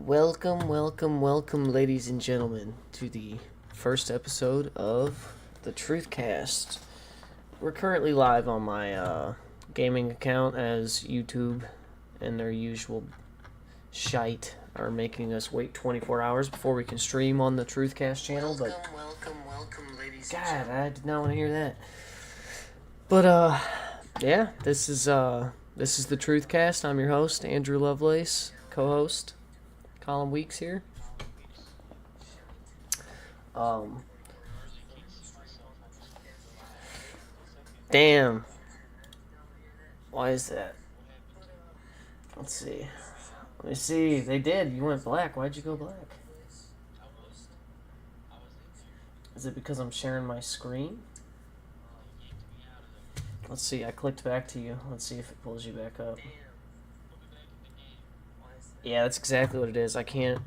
Welcome, ladies and gentlemen, to the first episode of the TruthCast. We're currently live on my gaming account as YouTube and their usual shite are making us wait 24 hours before we can stream on the TruthCast channel. But welcome, ladies. God, I did not want to hear that. But yeah, this is the TruthCast. I'm your host, Andrew Lovelace, co-host. Colin Weeks here. Damn. Why is that? Let's see. Let me see. They did. You went black. Why'd you go black? Is it because I'm sharing my screen? Let's see. I clicked back to you. Let's see if it pulls you back up. Yeah, that's exactly what it is. I can't...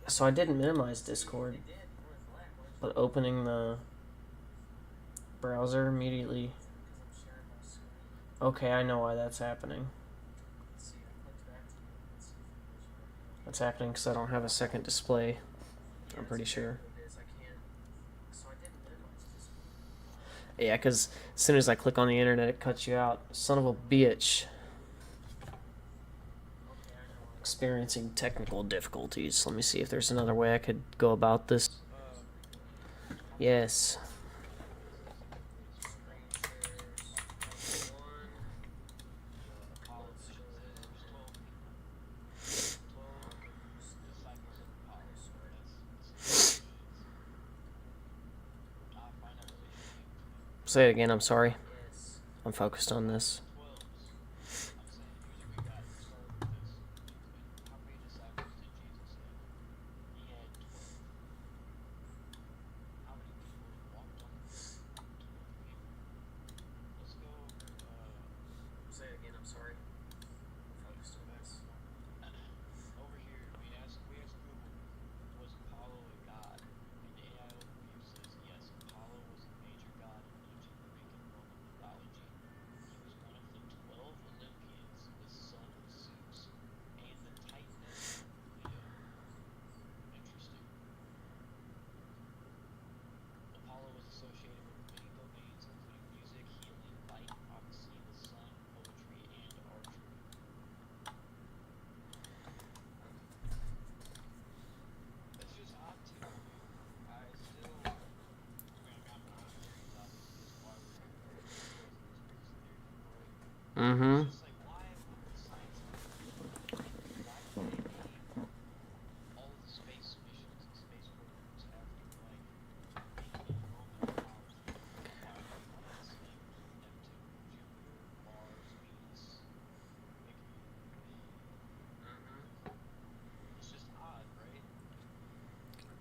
So I didn't minimize Discord. But opening the browser immediately... Okay, I know why that's happening. That's happening because I don't have a second display. I'm pretty sure. Yeah, because as soon as I click on the internet, it cuts you out. Son of a bitch. Experiencing technical difficulties. Let me see if there's another way I could go about this. Yes. Say it again, I'm sorry. I'm focused on this. Mm-hmm.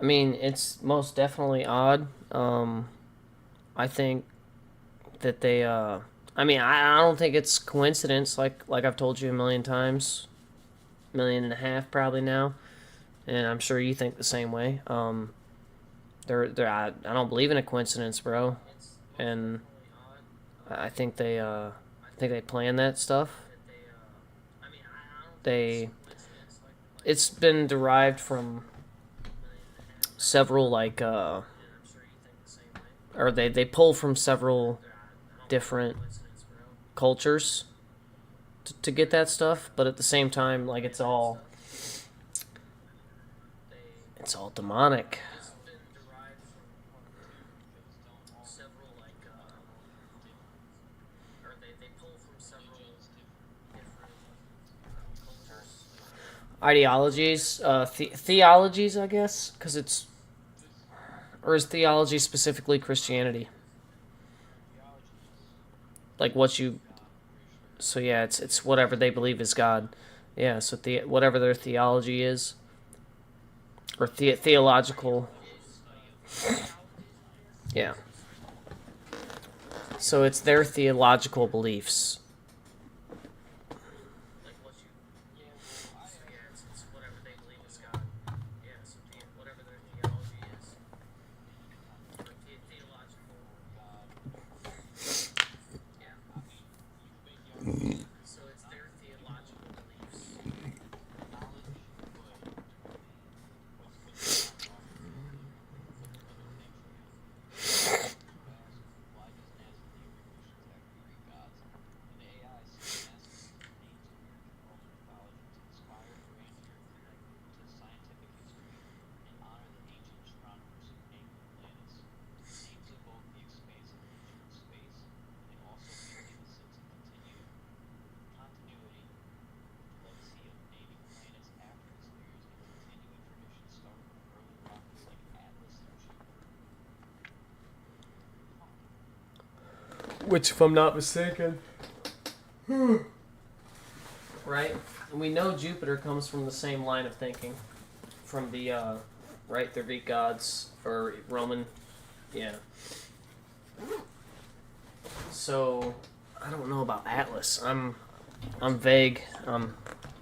I mean, it's most definitely odd. I think that they, I mean, I don't think it's coincidence, like I've told you a million times, million and a half probably now, and I'm sure you think the same way. I don't believe in a coincidence, bro, and I think they plan that stuff. They, it's been derived from several or they pull from several different cultures to get that stuff, but at the same time, like it's all demonic. Ideologies, theologies, I guess, because it's, or is theology specifically Christianity? Like what you, so yeah, it's whatever they believe is God. Yeah, so whatever their theology is, or theological. Yeah. So it's their theological beliefs. which, if I'm not mistaken, right? And we know Jupiter comes from the same line of thinking, from the right, the Greek gods or Roman, yeah. So I don't know about Atlas. I'm vague. You know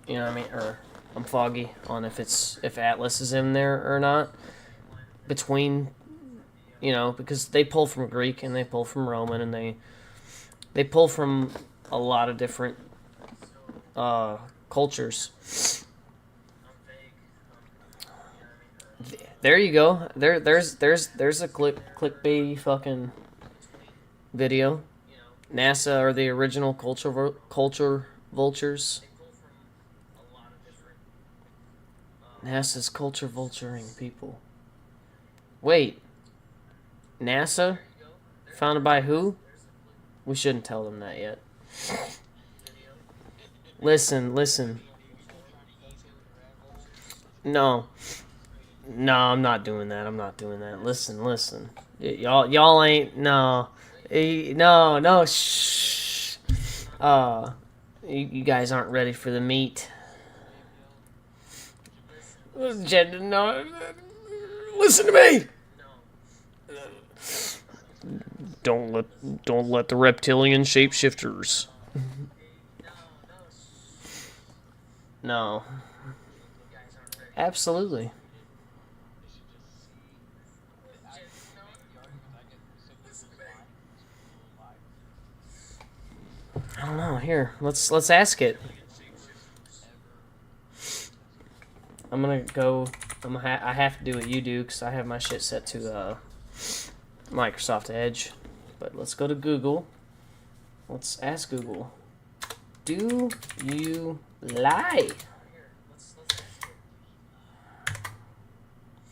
what I mean, or I'm foggy on if Atlas is in there or not. Between, because they pull from Greek and they pull from Roman and they pull from a lot of different cultures. There you go. There's a clickbaity fucking video. NASA are the original culture vultures. NASA's culture vulturing people. Wait. NASA? Founded by who? We shouldn't tell them that yet. Listen. No. No, I'm not doing that. Listen. Y'all ain't, no. No, shh. You guys aren't ready for the meat. No, listen to me. Don't let the reptilian shapeshifters. No. Absolutely. I don't know. Here, let's ask it. I'm gonna go. I have to do what you do because I have my shit set to Microsoft Edge. But let's go to Google. Let's ask Google. Do you lie?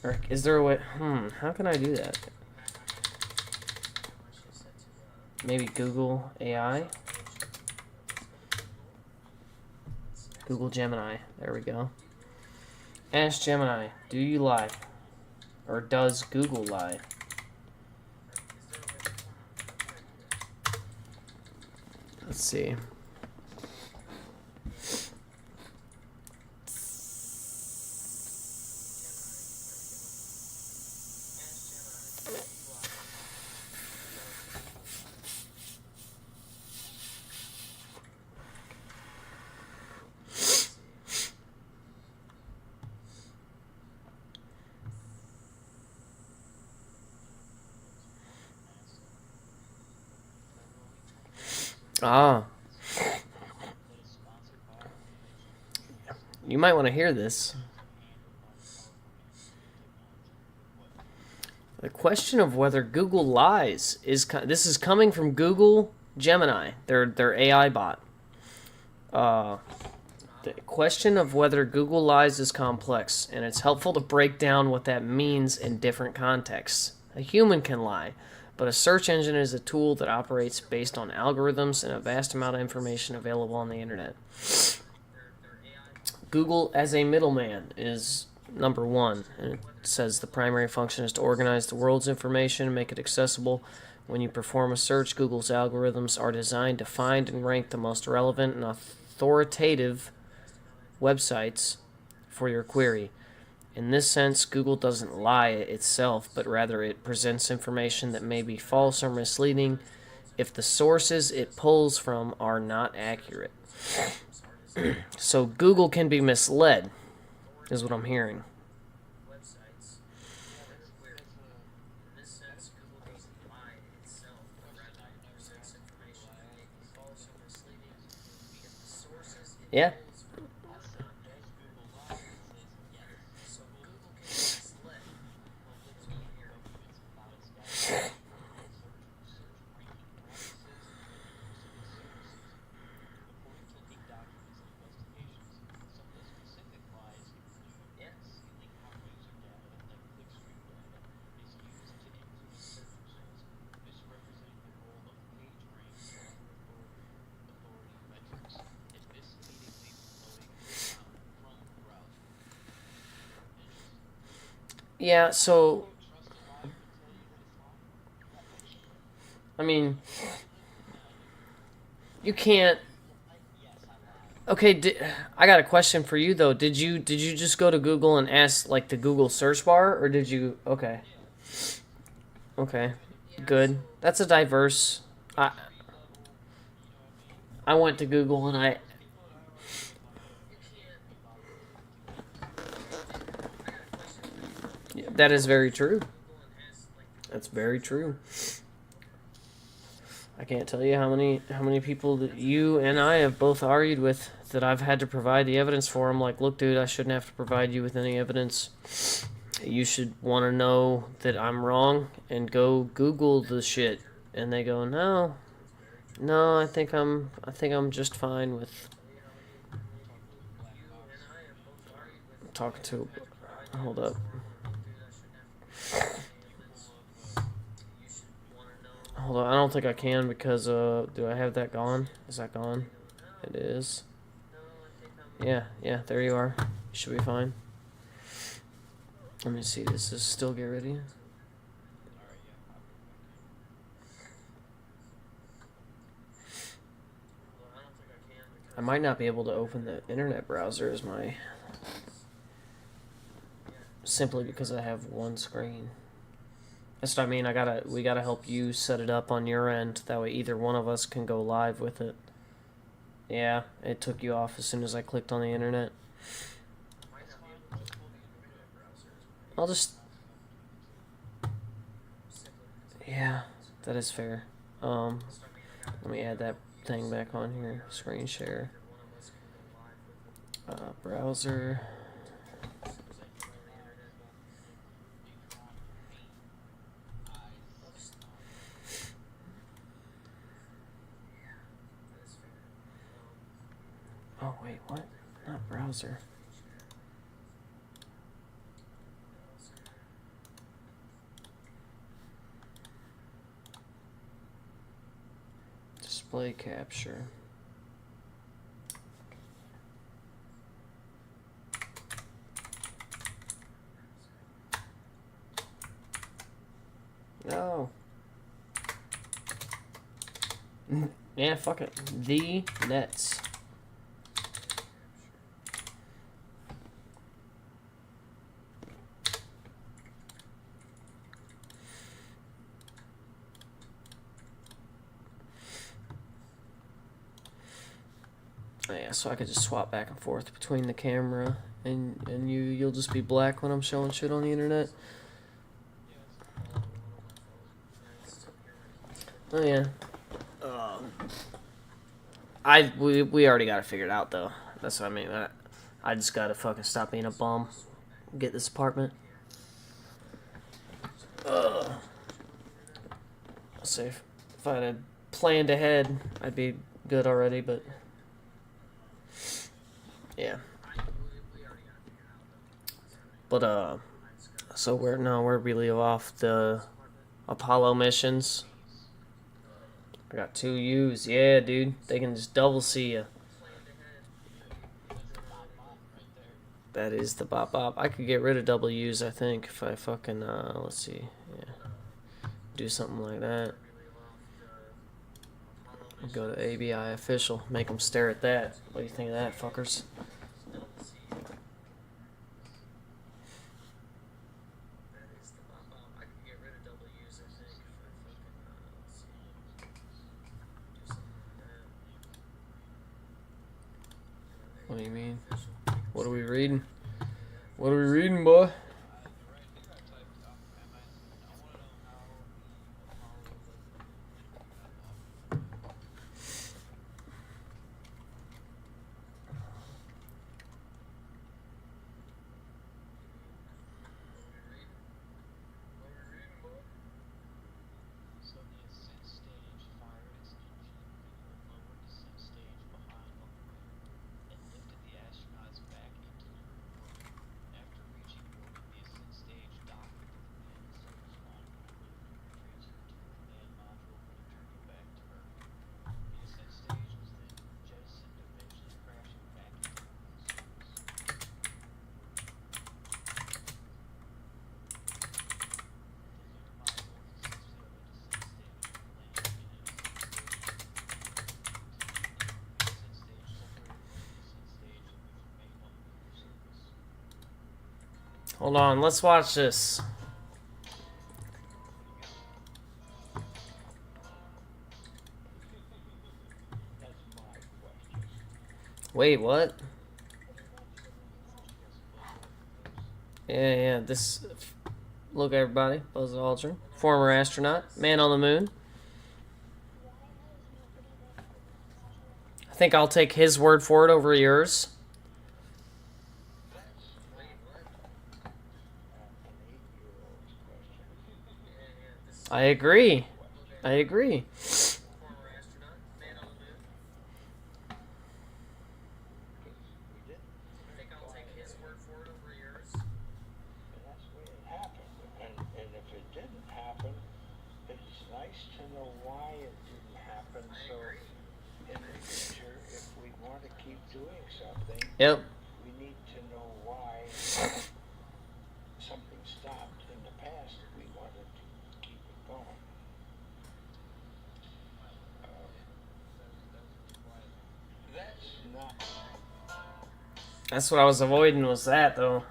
Or is there a way? How can I do that? Maybe Google AI? Google Gemini. There we go. Ask Gemini, do you lie? Or does Google lie? Let's see. Ah. You might want to hear this. The question of whether Google lies this is coming from Google Gemini, their AI bot. The question of whether Google lies is complex, and it's helpful to break down what that means in different contexts. A human can lie, but a search engine is a tool that operates based on algorithms and a vast amount of information available on the internet. Google as a middleman is number one, and it says the primary function is to organize the world's information and make it accessible. When you perform a search, Google's algorithms are designed to find and rank the most relevant and authoritative websites for your query. In this sense, Google doesn't lie itself, but rather it presents information that may be false or misleading if the sources it pulls from are not accurate. So Google can be misled, is what I'm hearing. Yeah. Yeah, so I mean, You can't. Okay, I got a question for you though. Did you just go to Google and ask like the Google search bar, or did you? Okay, okay, good. That's a diverse. I I went to Google and I. That is very true. That's very true. I can't tell you how many people that you and I have both argued with that I've had to provide the evidence for. I'm like, look, dude, I shouldn't have to provide you with any evidence. You should want to know that I'm wrong and go Google the shit. And they go, no, no, I think I'm just fine with talking to. Hold up. Hold on, I don't think I can because do I have that gone? Is that gone? It is. Yeah, yeah, there you are. You should be fine. Let me see. This is still get ready. I might not be able to open the internet browser as my simply because I have one screen. That's what I mean. We gotta help you set it up on your end. That way, either one of us can go live with it. Yeah, it took you off as soon as I clicked on the internet. I'll just. Yeah, that is fair. Let me add that thing back on here. Screen share. Browser. Oh wait, what? Not browser. Display capture. No. Yeah, fuck it. The Nets. Yeah, so I could just swap back and forth between the camera and you'll just be black when I'm showing shit on the internet. Oh yeah. We already got it figured out though. That's what I mean. I just gotta fucking stop being a bum. Get this apartment. Ugh. I'll say if I had planned ahead, I'd be good already. But yeah. But so where we leave off the Apollo missions. I got 2 U's. Yeah, dude. They can just double see you. That is the bop bop. I could get rid of double U's, I think, if I fucking, let's see. Yeah. Do something like that. Go to ABI official. Make them stare at that. What do you think of that, fuckers? What do you mean? What are we reading? What are we reading, boy? Hold on, let's watch this. Wait, what? Yeah, this... Look, everybody. Buzz Aldrin. Former astronaut. Man on the moon. I think I'll take his word for it over yours. I agree. I agree. Yep. We need to know why something stopped in the past. We wanted to keep it going. That's not. That's what I was avoiding, was that, though.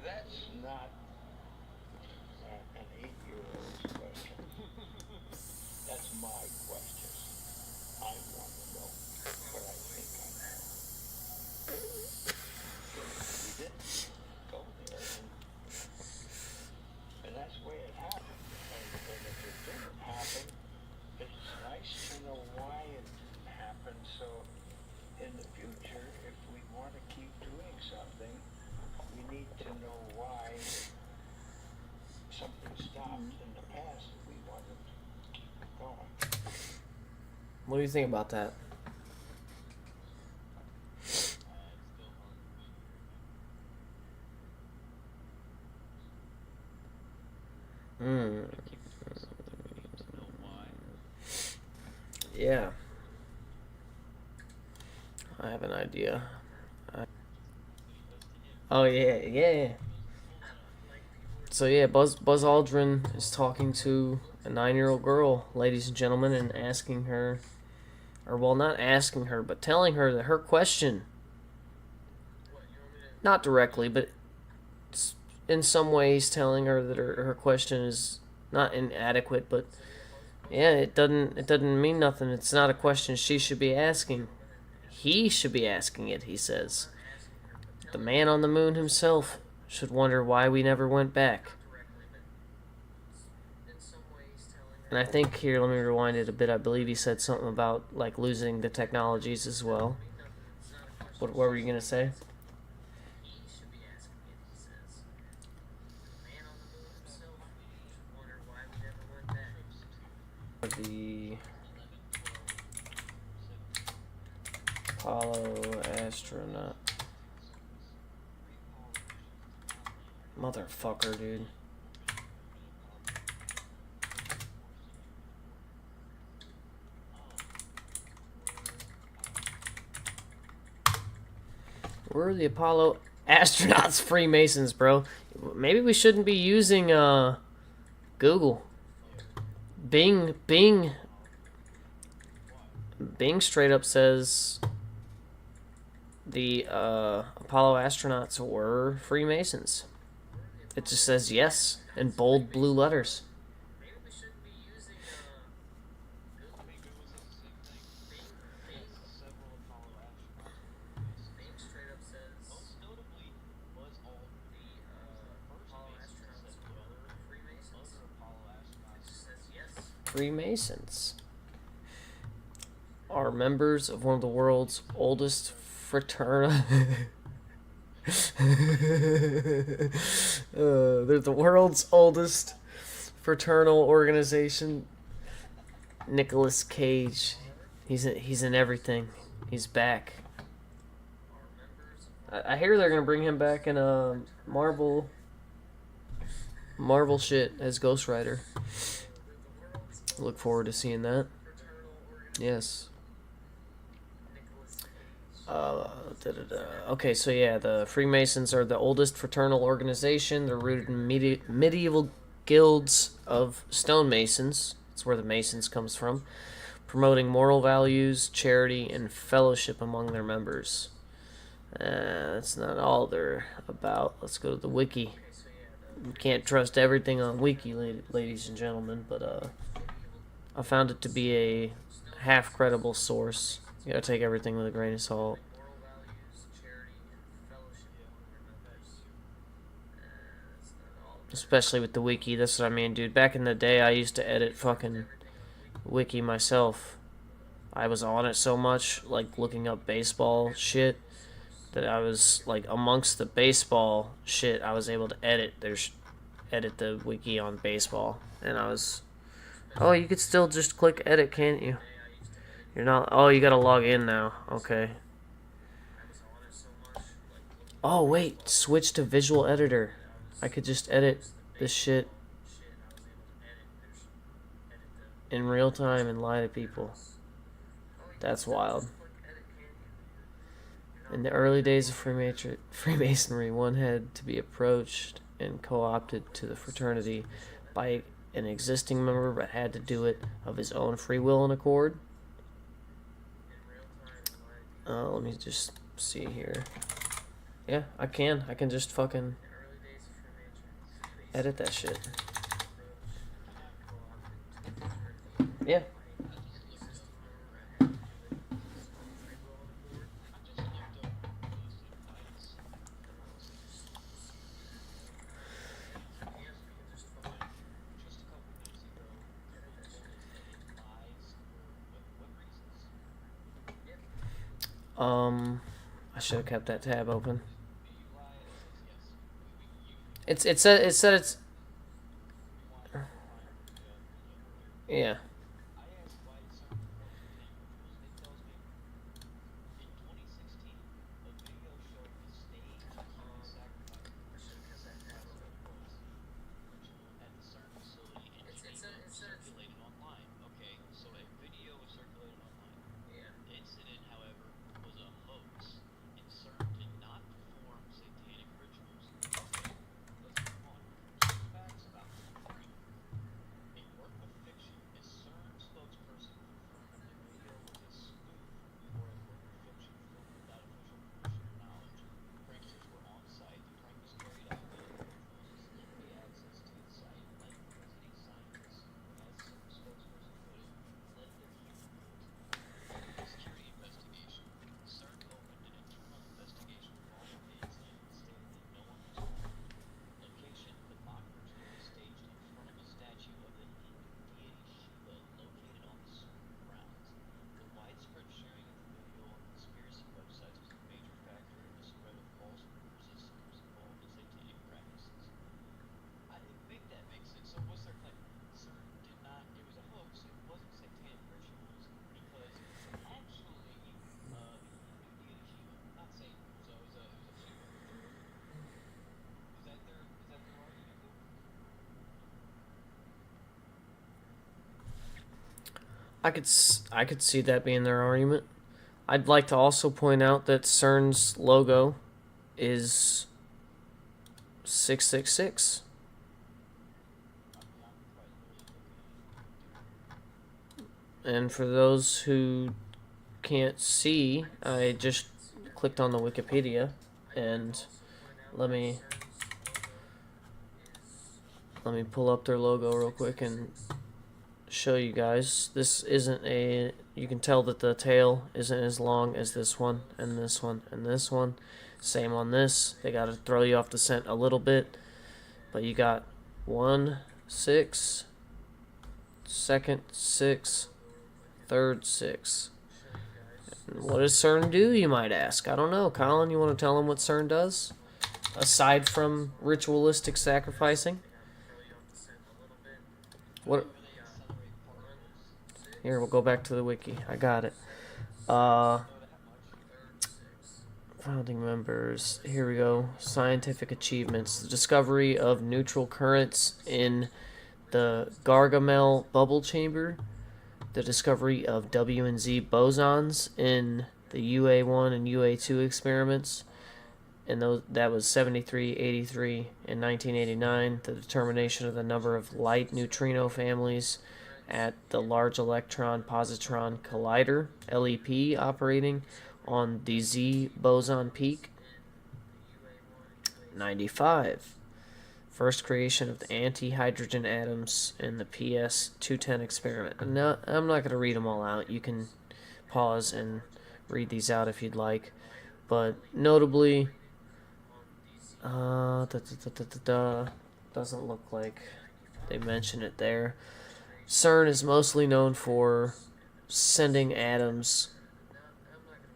That's not an 8-year-old's question. That's my question. I want to know what I think I know. We didn't go there, and that's the way it happened. And if it didn't happen, it's nice to know why it didn't happen. So in the future, if we want to keep doing something, we need to know why something stopped in the past. We wanted to keep it going. What do you think about that? Yeah. I have an idea. Oh, yeah. So, yeah, Buzz Aldrin is talking to a 9-year-old girl, ladies and gentlemen, and asking her, or, well, not asking her, but telling her that her question, not directly, but in some ways telling her that her question is not inadequate, but yeah, it doesn't mean nothing. It's not a question she should be asking. He should be asking it, he says. The man on the moon himself should wonder why we never went back. And I think here, let me rewind it a bit. I believe he said something about like losing the technologies as well. What were you gonna say? The Apollo astronaut. Motherfucker, dude. We're the Apollo astronauts, Freemasons, bro. Maybe we shouldn't be using Google. Bing straight up says the Apollo astronauts were Freemasons. It just says yes in bold blue letters. Freemasons are members of one of the world's oldest fraternal. They're the world's oldest fraternal organization. Nicolas Cage, he's in everything. He's back. I hear they're gonna bring him back in a Marvel shit as Ghost Rider. Look forward to seeing that. Yes. Okay, so yeah, the Freemasons are the oldest fraternal organization. They're rooted in medieval guilds of stonemasons. That's where the Masons comes from. promoting moral values, charity, and fellowship among their members. That's not all they're about. Let's go to the wiki. You can't trust everything on wiki, ladies and gentlemen, but I found it to be a half credible source. You gotta take everything with a grain of salt. Especially with the wiki, that's what I mean, dude. Back in the day, I used to edit fucking wiki myself. I was on it so much, like looking up baseball shit, that I was like amongst the baseball shit. I was able to edit the wiki on baseball, and I was. Oh, you could still just click edit, can't you? You're not. Oh, you gotta log in now. Okay. Oh wait, switch to visual editor. I could just edit this shit in real time and lie to people. That's wild. In the early days of Freemasonry, one had to be approached and co-opted to the fraternity by an existing member, but had to do it of his own free will and accord. Let me just see here. Yeah, I can. I can just fucking edit that shit. Yeah. I should have kept that tab open. It said it's yeah. I could see that being their argument. I'd like to also point out that CERN's logo is 666. And for those who can't see, I just clicked on the Wikipedia, and let me pull up their logo real quick and show you guys. This isn't a, you can tell that the tail isn't as long as this one and this one and this one. Same on this. They got to throw you off the scent a little bit, but you got 1 6 second 6 third 6. And what does CERN do, you might ask? I don't know. Colin, you want to tell them what CERN does aside from ritualistic sacrificing? What? Here, we'll go back to the wiki. I got it. Founding members. Here we go. Scientific achievements. The discovery of neutral currents in the Gargamel bubble chamber. The discovery of W and Z bosons in the UA1 and UA2 experiments. And that was 73, 83, and 1989. The determination of the number of light neutrino families at the Large Electron Positron Collider, LEP, operating on the Z boson peak. 95. First creation of the anti-hydrogen atoms in the PS 210 experiment. No, I'm not going to read them all out. You can pause and read these out if you'd like. But notably, doesn't look like they mention it there. CERN is mostly known for sending atoms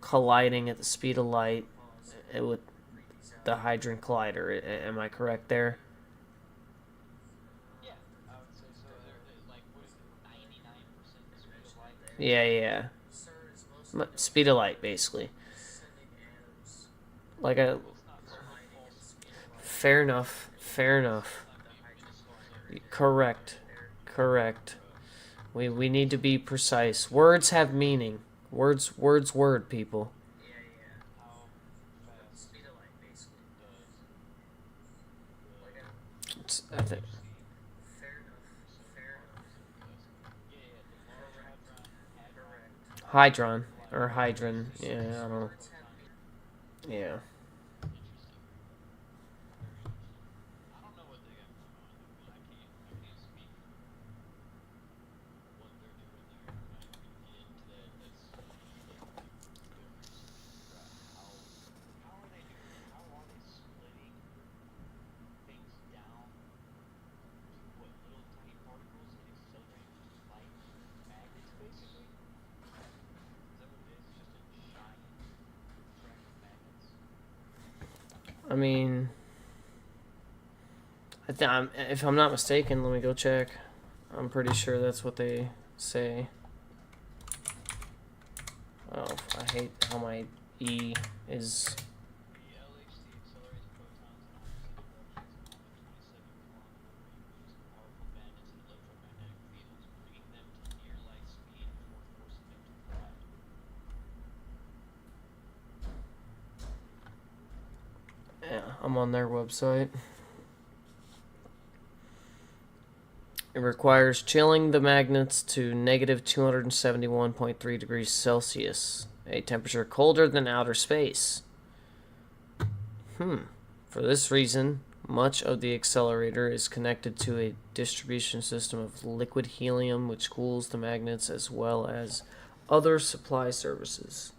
colliding at the speed of light with the Hadron Collider. Am I correct there? Yeah, yeah. Speed of light, basically. Like a. Fair enough. Fair enough. Correct. Correct. We need to be precise. Words have meaning. Word, people. I think. Hydron. Or Hydron. Yeah, I don't know. Yeah. I mean, if I'm not mistaken, let me go check. I'm pretty sure that's what they say. Oh, I hate how my E is. Yeah, I'm on their website. It requires chilling the magnets to negative 271.3 degrees Celsius, a temperature colder than outer space. For this reason, much of the accelerator is connected to a distribution system of liquid helium, which cools the magnets as well as other supply services.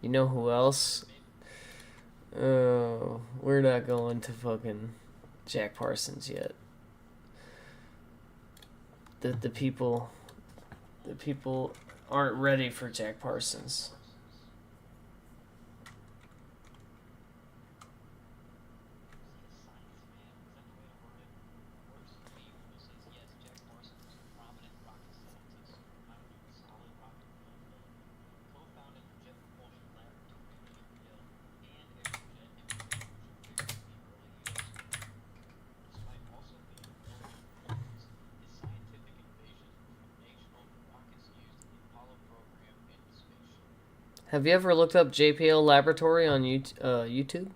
You know who else? Oh, we're not going to fucking Jack Parsons yet. The people aren't ready for Jack Parsons. Have you ever looked up JPL Laboratory on YouTube?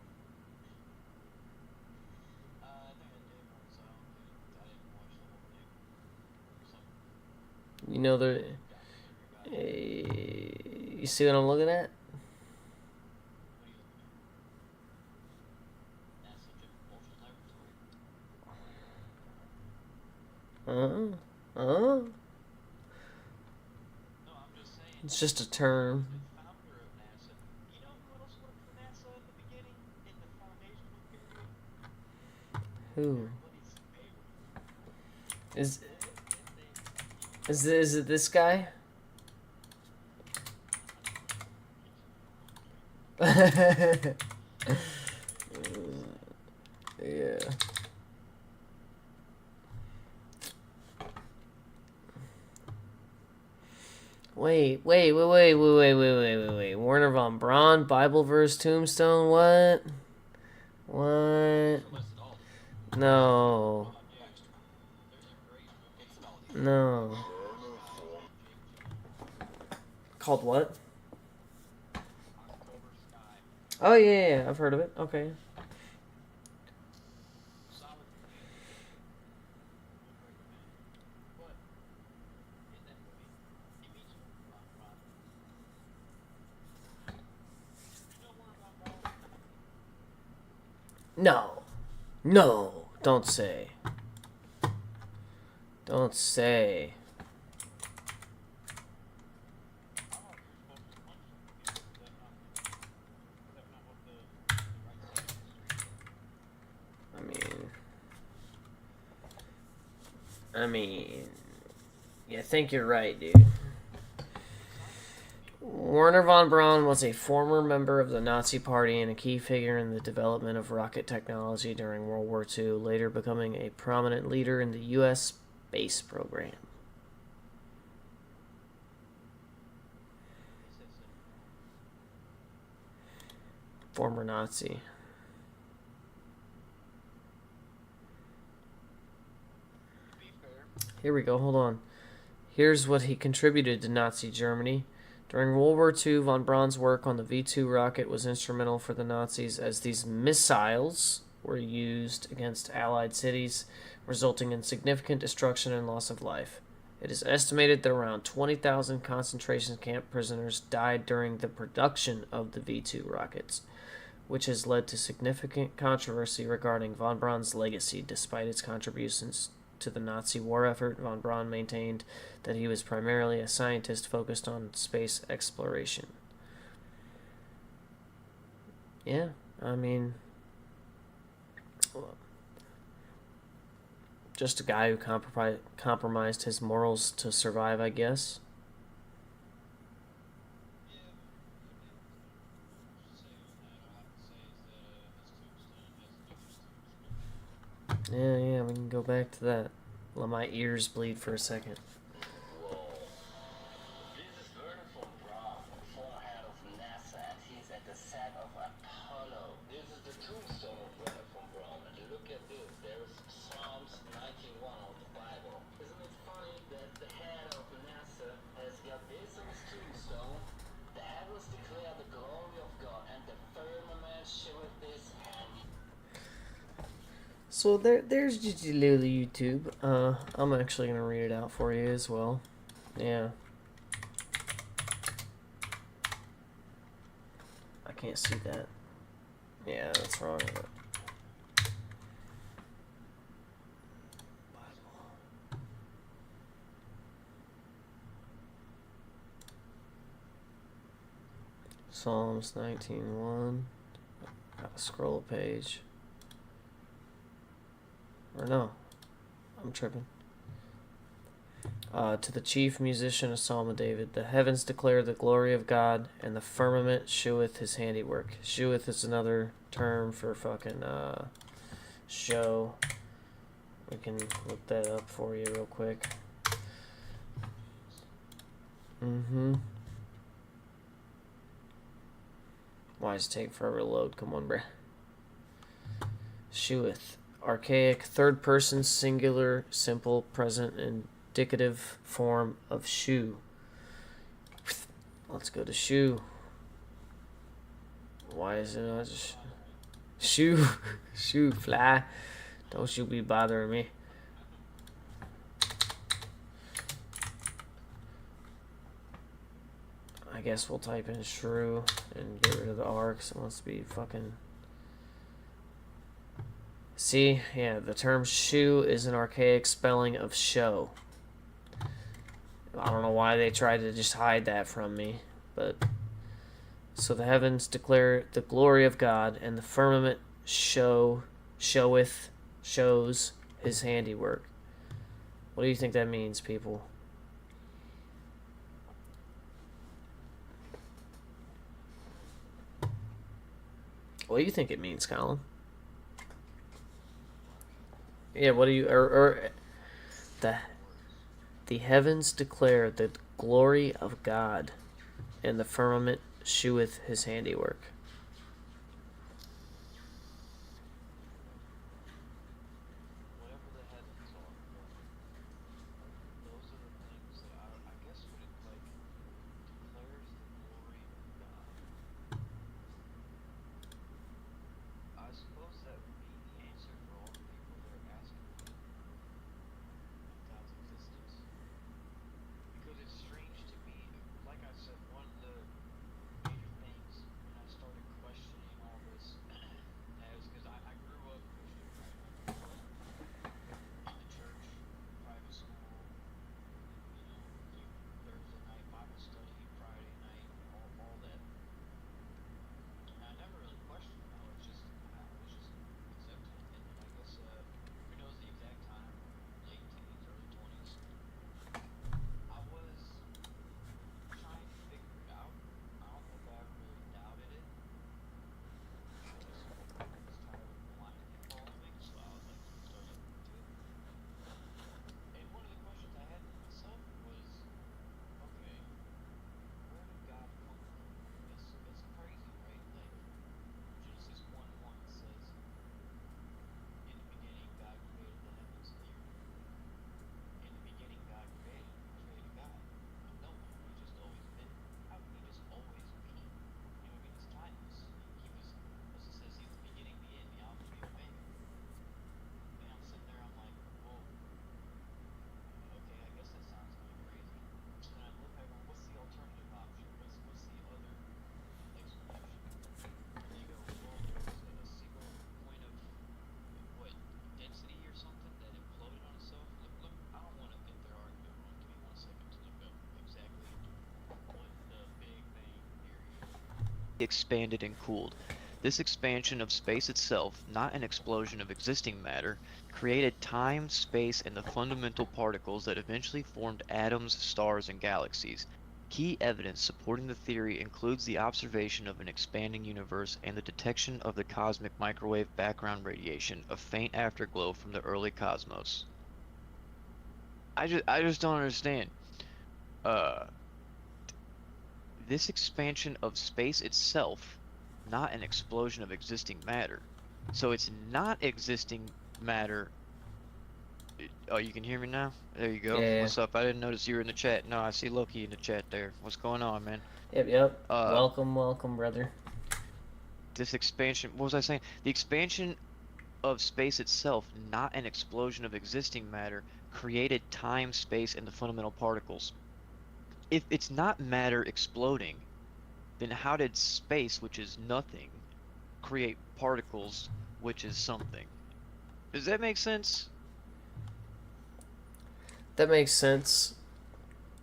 You know the. You see what I'm looking at? Uh. It's just a term. Who? Is Is it this guy? Yeah. Wait. Werner von Braun, Bible verse, tombstone, what? What? No. No. Called what? Oh, yeah, I've heard of it. Okay. No. No. Don't say. Don't say. I mean, I think you're right, dude. Werner von Braun was a former member of the Nazi Party and a key figure in the development of rocket technology during World War II, later becoming a prominent leader in the U.S. space program. Former Nazi. Here we go, hold on. Here's what he contributed to Nazi Germany. During World War II, von Braun's work on the V-2 rocket was instrumental for the Nazis as these missiles were used against Allied cities, resulting in significant destruction and loss of life. It is estimated that around 20,000 concentration camp prisoners died during the production of the V-2 rockets, which has led to significant controversy regarding von Braun's legacy. Despite its contributions to the Nazi war effort, von Braun maintained that he was primarily a scientist focused on space exploration. Yeah, I mean, just a guy who compromised his morals to survive, I guess. Yeah, we can go back to that. Let my ears bleed for a second. Whoa. This is Werner von Braun, former head of NASA, and he's at the set of Apollo. This is the tombstone of Werner von Braun, and look at this. There is Psalms 91 of the Bible. Isn't it funny that the head of NASA has got this on his tombstone? The heavens declare the glory of God, and the firmament showeth his hand. So there's just a little YouTube. I'm actually gonna read it out for you as well. Yeah. I can't see that. Yeah, that's wrong. Psalms 19:1. Gotta scroll a page. Or no, I'm tripping. To the chief musician, a psalm of David. The heavens declare the glory of God, and the firmament sheweth his handiwork. Sheweth is another term for fucking show. We can look that up for you real quick. Why does it take forever to load? Come on, bruh. Sheweth. Archaic, third person, singular, simple, present, indicative form of shoe. Let's go to shoe. Why is it not just shoe? Shoe, fly. Don't you be bothering me. I guess we'll type in shrew and get rid of the R because it wants to be fucking... See, yeah, the term shoe is an archaic spelling of show. I don't know why they tried to just hide that from me, but... So the heavens declare the glory of God, and the firmament shows his handiwork. What do you think that means, people? What do you think it means, Colin? Yeah, what do you or the the heavens declare the glory of God, and the firmament sheweth his handiwork. Whatever the heavens are, those are the things that I guess what it like declares the glory of God. I suppose that would be the answer for all the people that are asking God's existence. Because it's strange to me, like I said, one of the major things when I started questioning all this, as because I grew up Christian, right? I grew up in the church, private school, Thursday night Bible study, Friday night, all that. And I never really questioned it. I was just accepting it. And then I guess who knows the exact time, late teens, early 20s. I was trying to figure it out. I don't think I ever really doubted it. I just was tired of the line it kept following, so I was like started looking into it. And one of the questions I had for myself was, okay, where did God come from? It's crazy, right? Like Genesis 1:1 says, in the beginning God created the heavens and the earth. In the beginning God created God. No, he's just always been. How can he just always be? You know what I mean? It's timeless. He was, as it says, he's the beginning, the end, the Alpha, the Omega. And I'm sitting there, I'm like, whoa, okay, I guess that sounds kind of crazy. And I look, I go, what's the alternative option? What's the other explanation? And they go, well, there was a single point of what density or something that imploded on itself. Look, I don't want to get their argument wrong. Give me 1 second to look up exactly what the Big Bang Theory is. Expanded and cooled. This expansion of space itself, not an explosion of existing matter, created time, space, and the fundamental particles that eventually formed atoms, stars, and galaxies. Key evidence supporting the theory includes the observation of an expanding universe and the detection of the cosmic microwave background radiation, a faint afterglow from the early cosmos. I just don't understand. Uh, this expansion of space itself, not an explosion of existing matter. So it's not existing matter. Oh, you can hear me now? There you go. Yeah. What's up? I didn't notice you were in the chat. No, I see Loki in the chat there. What's going on, man? Yep. Uh, Welcome, brother. this expansion, what was I saying? The expansion of space itself, not an explosion of existing matter, created time, space, and the fundamental particles. If it's not matter exploding, then how did space, which is nothing, create particles, which is something? Does that make sense? That makes sense.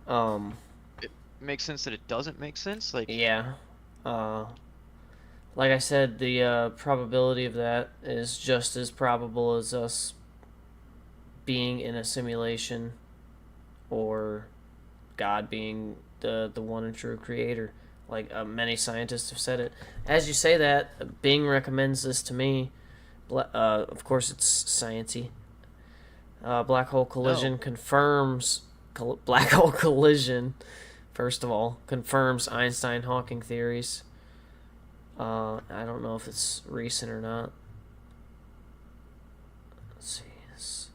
It makes sense that it doesn't make sense? Like, Yeah. Uh, like I said, the probability of that is just as probable as us being in a simulation or God being the one and true creator. Like many scientists have said it. As you say that, Bing recommends this to me. Of course, it's sciency. Black hole collision no. confirms black hole collision. First of all, confirms Einstein-Hawking theories. I don't know if it's recent or not. Let's see. It's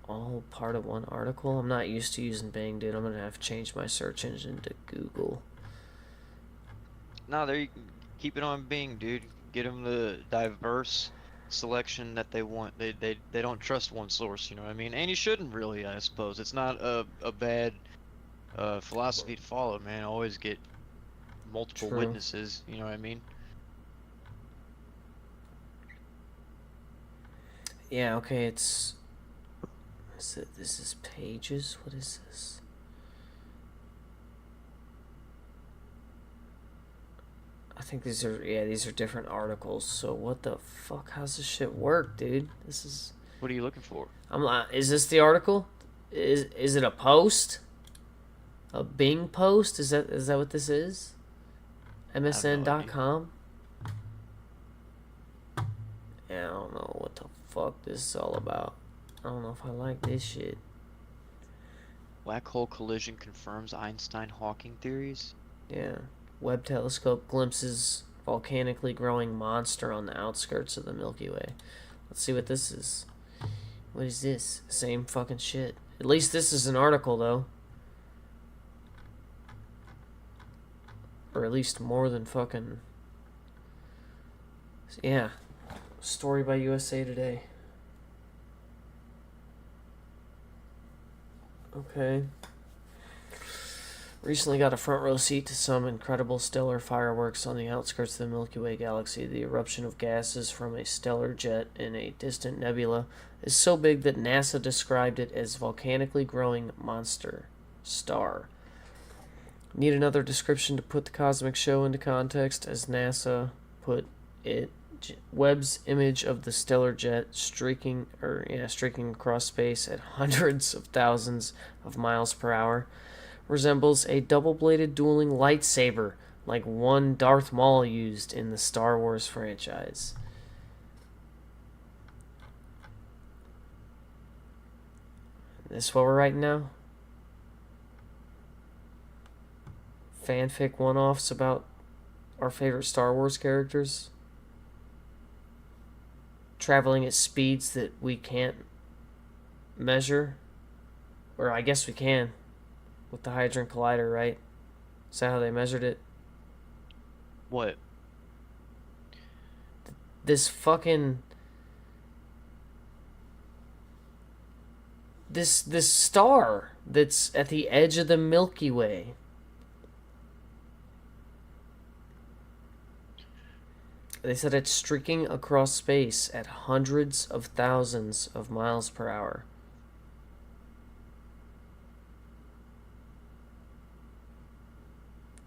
all part of one article. I'm not used to using Bing, dude. I'm gonna have to change my search engine to Google. No, there you can keep it on Bing, dude. Get them the diverse selection that they want. They don't trust one source, you know what I mean? And you shouldn't really, I suppose. It's not a bad philosophy to follow, man. Always get multiple True. witnesses, you know what I mean? Yeah. Okay. It's. This is pages. What is this? I think these are different articles. So what the fuck? How's this shit work, dude? This is. What are you looking for? I'm like, is this the article? Is it a post? A Bing post? Is that what this is? I have no idea. MSN.com. don't know what the fuck this is all about. I don't know if I like this shit. Black hole collision confirms Einstein-Hawking theories. Yeah. Webb telescope glimpses volcanically growing monster on the outskirts of the Milky Way. Let's see what this is. What is this? Same fucking shit. At least this is an article, though. Or at least more than fucking... Yeah. Story by USA Today. Okay. Recently got a front row seat to some incredible stellar fireworks on the outskirts of the Milky Way galaxy. The eruption of gases from a stellar jet in a distant nebula is so big that NASA described it as volcanically growing monster star. Need another description to put the cosmic show into context, as NASA put it. Webb's image of the stellar jet streaking across space at hundreds of thousands of miles per hour resembles a double-bladed dueling lightsaber like one Darth Maul used in the Star Wars franchise. This what we're writing now? Fanfic one-offs about our favorite Star Wars characters? Traveling at speeds that we can't measure? Or I guess we can. With the Hadron Collider, right? Is that how they measured it? What? This fucking... This star that's at the edge of the Milky Way. They said it's streaking across space at hundreds of thousands of miles per hour.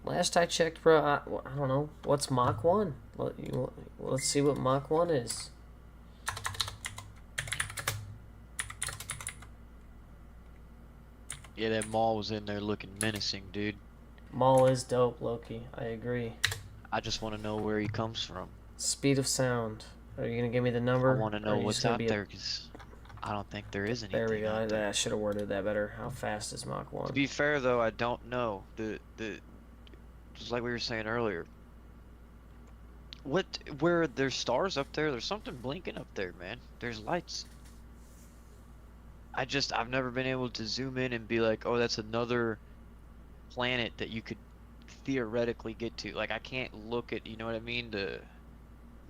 Last I checked, bro, I don't know. What's Mach 1? Let's see what Mach 1 is. Yeah, that Maul was in there looking menacing, dude. Maul is dope, Loki. I agree. I just want to know where he comes from. Speed of sound. Are you going to give me the number? I want to know what's out there, because I don't think there is anything. There we go. out there. I should have worded that better. How fast is Mach 1? To be fair, though, I don't know. Just like we were saying earlier. Where there's stars up there, there's something blinking up there, man. There's lights. I've never been able to zoom in and be like, oh, that's another planet that you could theoretically get to. Like, I can't look at, you know what I mean?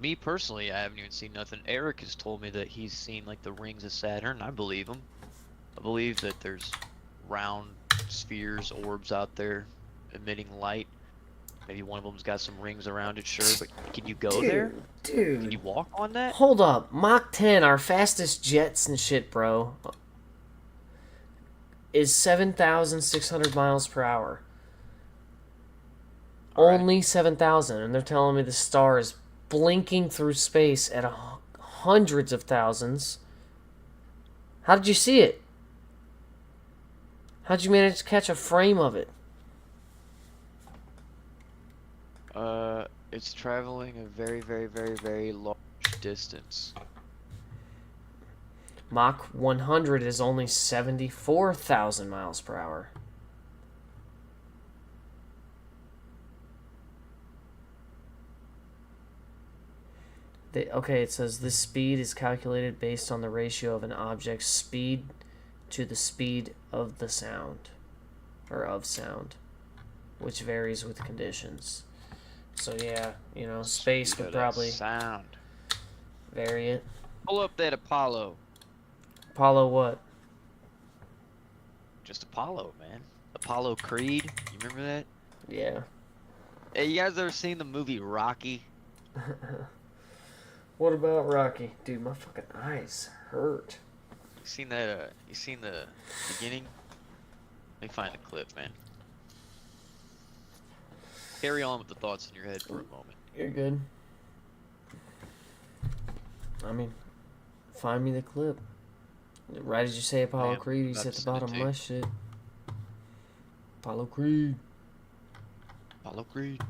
Me personally, I haven't even seen nothing. Eric has told me that he's seen like the rings of Saturn. I believe him. I believe that there's round spheres, orbs out there emitting light. Maybe one of them's got some rings around it, sure, but can you go there? Dude. Can you walk on that? Hold up. Mach 10, our fastest jets and shit, bro, is 7,600 miles per hour. Alright. Only 7,000, and they're telling me the star is blinking through space at hundreds of thousands. How did you see it? How'd you manage to catch a frame of it? It's traveling a very, very, very, very large distance. Mach 100 is only 74,000 miles per hour. Okay, it says this speed is calculated based on the ratio of an object's speed to the speed of the sound, or of sound, which varies with conditions. So yeah, you know, space Speed would of that probably sound. vary it. Pull up that Apollo. Apollo what? Just Apollo, man. Apollo Creed. You remember that? Yeah. Hey, you guys ever seen the movie Rocky? What about Rocky? Dude, my fucking eyes hurt. You seen that? You seen the beginning? Let me find the clip, man. Carry on with the thoughts in your head for a moment. You're good. I mean, find me the clip. Right as you say Apollo Man, Creed, I'm he's about at to the send it bottom to of you. my shit. Apollo Creed. Apollo Creed.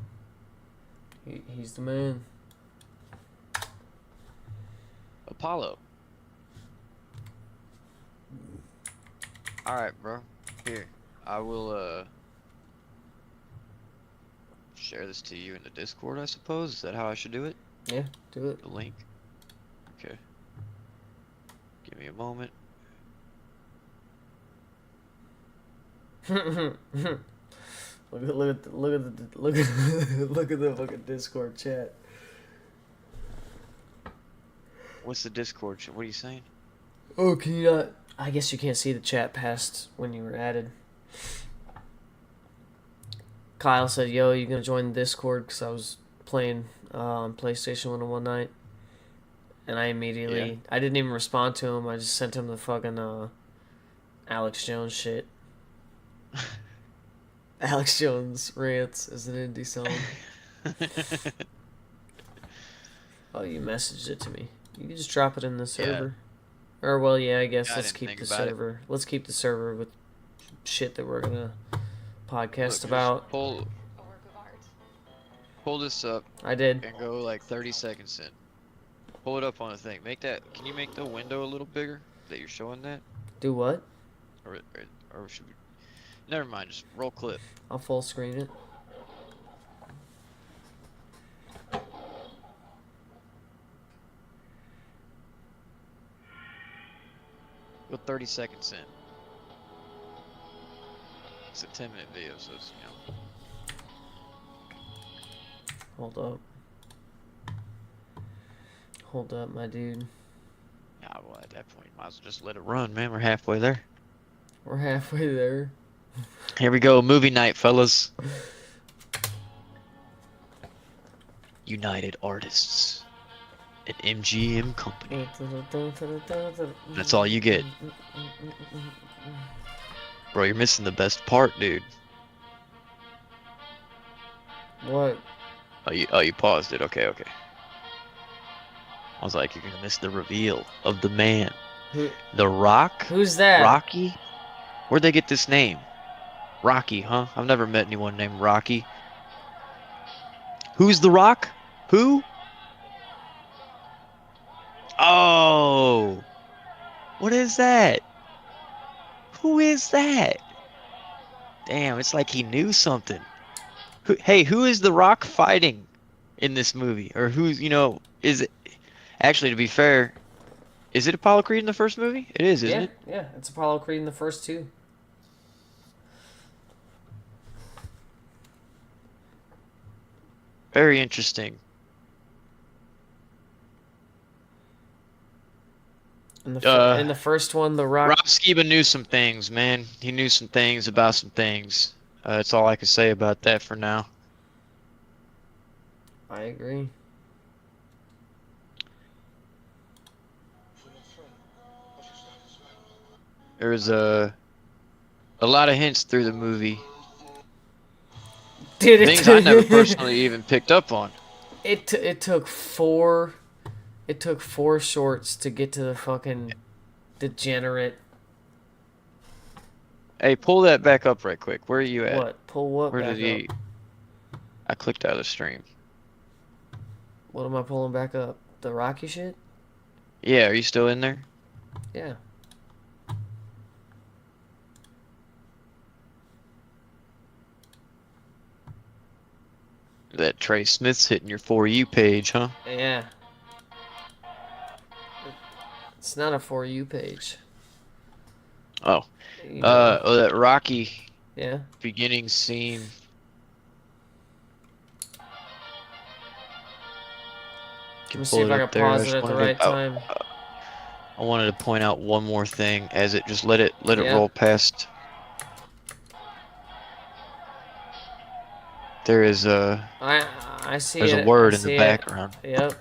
He's the man. Apollo. All right, bro. Here, I will share this to you in the Discord, I suppose. Is that how I should do it? Yeah, do it. The link. Okay. Give me a moment. Look at the fucking Discord chat. What's the Discord? What are you saying? Oh, can you not? I guess you can't see the chat past when you were added. Kyle said, "Yo, you gonna join the Discord?" Because I was playing on PlayStation one night, and I immediately I didn't even respond to him. I just sent him the fucking Alex Jones shit. Alex Jones rants as an indie song. Oh, you messaged it to me. You can just drop it in the server. Or well, yeah, I guess Yeah, I let's didn't keep think the about it. server. Let's keep the server with shit that we're gonna podcast Look, just about. A work of art. Pull this up I did. and go like 30 seconds in. Pull it up on the thing. Make that. Can you make the window a little bigger that you're showing that? Do what? Or should we? Never mind. Just roll clip. I'll full screen it. Go 30 seconds in. It's a 10-minute video, so it's, you know. Hold up. Hold up, my dude. Yeah, well, at that point, you might as well just let it run, man. We're halfway there. We're halfway there. Here we go. Movie night, fellas. United Artists. An MGM company. That's all you get. Bro, you're missing the best part, dude. What? Oh, you paused it. Okay. I was like, you're gonna miss the reveal of the man. Who? The Rock? Who's that? Rocky? Where'd they get this name? Rocky, huh? I've never met anyone named Rocky. Who's The Rock? Who? Oh! What is that? Who is that? Damn, it's like he knew something. Hey, who is The Rock fighting in this movie? Or who's, is it... Actually, to be fair, is it Apollo Creed in the first movie? It is, isn't it? Yeah, it's Apollo Creed in the first two. Very interesting. In the first one, The Rock... Rob Skiba knew some things, man. He knew some things about some things. That's all I can say about that for now. I agree. There's a lot of hints through the movie. Dude, Things I never personally even picked up on. It took four shorts to get to the fucking degenerate. Hey, pull that back up right quick. Where are you at? What? Pull what Where back did he? up? I clicked out of the stream. What am I pulling back up? The Rocky shit? Yeah, are you still in there? Yeah. That Trey Smith's hitting your For You page, huh? Yeah. It's not a For You page. Oh. You know. That Rocky Yeah. beginning scene. Let me see if I can pause it at the right time. I wanted to point out one more thing as it just let it roll past. There is I see there's it. a word I in see the it. background. Yep.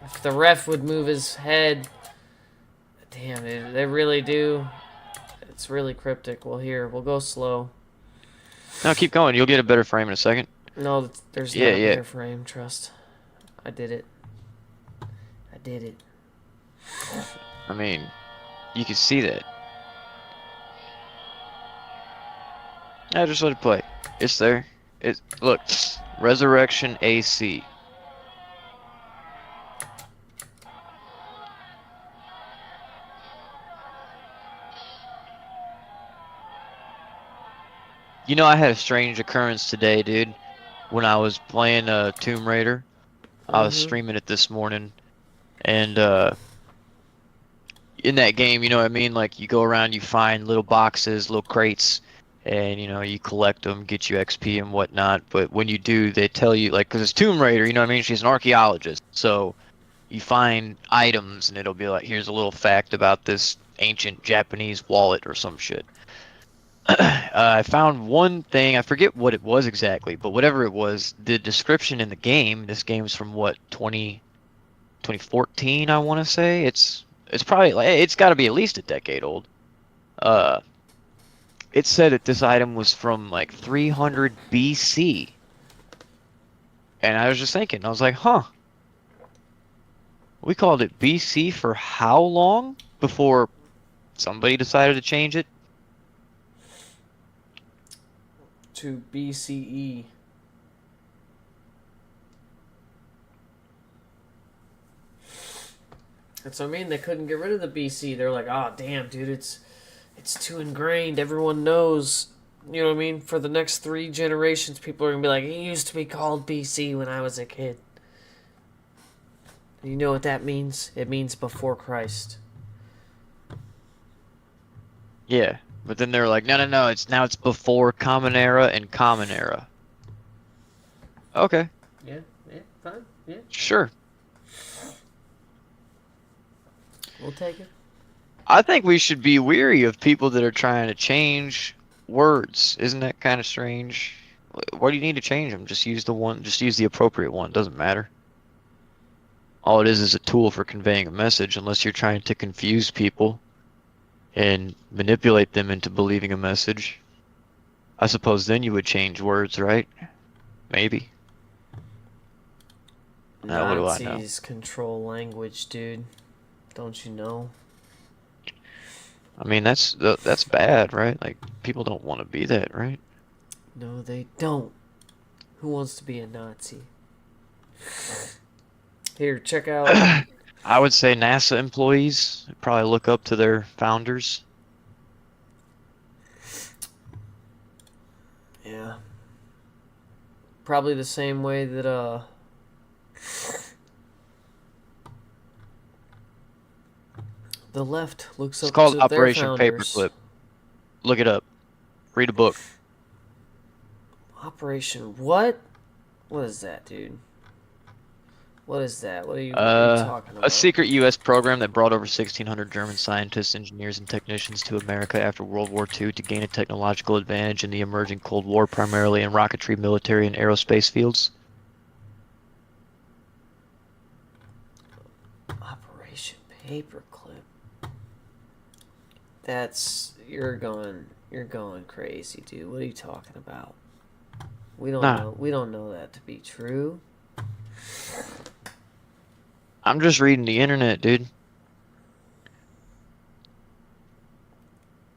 If the ref would move his head. Damn, they really do. It's really cryptic. Well, here, we'll go slow. No, keep going. You'll get a better frame in a second. No, there's Yeah, not a yeah. better frame. Trust. I did it. I did it. I mean, you can see that. Yeah, just let it play. It's there. Look, Resurrection AC. You know, I had a strange occurrence today, dude. When I was playing Tomb Raider, I was Mm-hmm. streaming it this morning, and in that game, you know what I mean? Like you go around, you find little boxes, little crates, and you know you collect them, get you XP and whatnot. But when you do, they tell you like, because it's Tomb Raider, you know what I mean? She's an archaeologist, so you find items, and it'll be like, here's a little fact about this ancient Japanese wallet or some shit. I found one thing, I forget what it was exactly, but whatever it was, the description in the game, this game's from what, 2014, I want to say. It's probably like it's got to be at least a decade old. Uh, it said that this item was from like 300 BC, and I was just thinking, I was like, huh, we called it BC for how long before somebody decided to change it? To BCE. That's what I mean. They couldn't get rid of the BC. They're like, oh damn, dude, it's too ingrained. Everyone knows. You know what I mean? For the next 3 generations, people are gonna be like, it used to be called BC when I was a kid. You know what that means? It means before Christ. Yeah, but then they're like, no, no, no, it's before Common Era and Common Era. Okay, Yeah, yeah, fine, yeah, sure. we'll take it. I think we should be weary of people that are trying to change words. Isn't that kind of strange? Why do you need to change them? Just use the one, just use the appropriate one. Doesn't matter. All it is a tool for conveying a message, unless you're trying to confuse people and manipulate them into believing a message. I suppose then you would change words, right? Maybe. What do I know? Nazis control language, dude. Don't you know? I mean, that's bad, right? Like people don't want to be that, right? No, they don't. Who wants to be a Nazi? Here, check out. I would say NASA employees probably look up to their founders. Yeah. Probably the same way that the left looks It's up called to their Operation founders. Paperclip. Look it up. Read a book. Operation what? What is that, dude? What is that? What are you talking about? A secret U.S. program that brought over 1,600 German scientists, engineers, and technicians to America after World War II to gain a technological advantage in the emerging Cold War, primarily in rocketry, military, and aerospace fields. Operation Paperclip. That's you're going crazy, dude. What are you talking about? We don't know. We don't know that to be true. I'm just reading the internet, dude.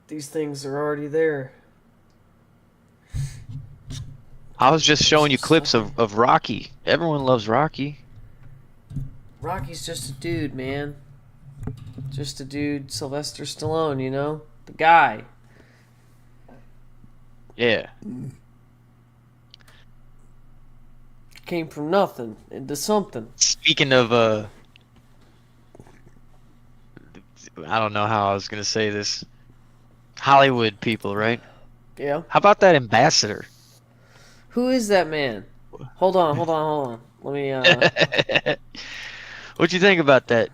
These things are already there. I was just showing you clips of Rocky. Everyone loves Rocky. Rocky's just a dude, man. Just a dude, Sylvester Stallone, you know? The guy. Yeah. Came from nothing into something. Speaking of, I don't know how I was gonna say this. Hollywood people, right? Yeah. How about that ambassador? Who is that man? Hold on. Let me, What'd you think about that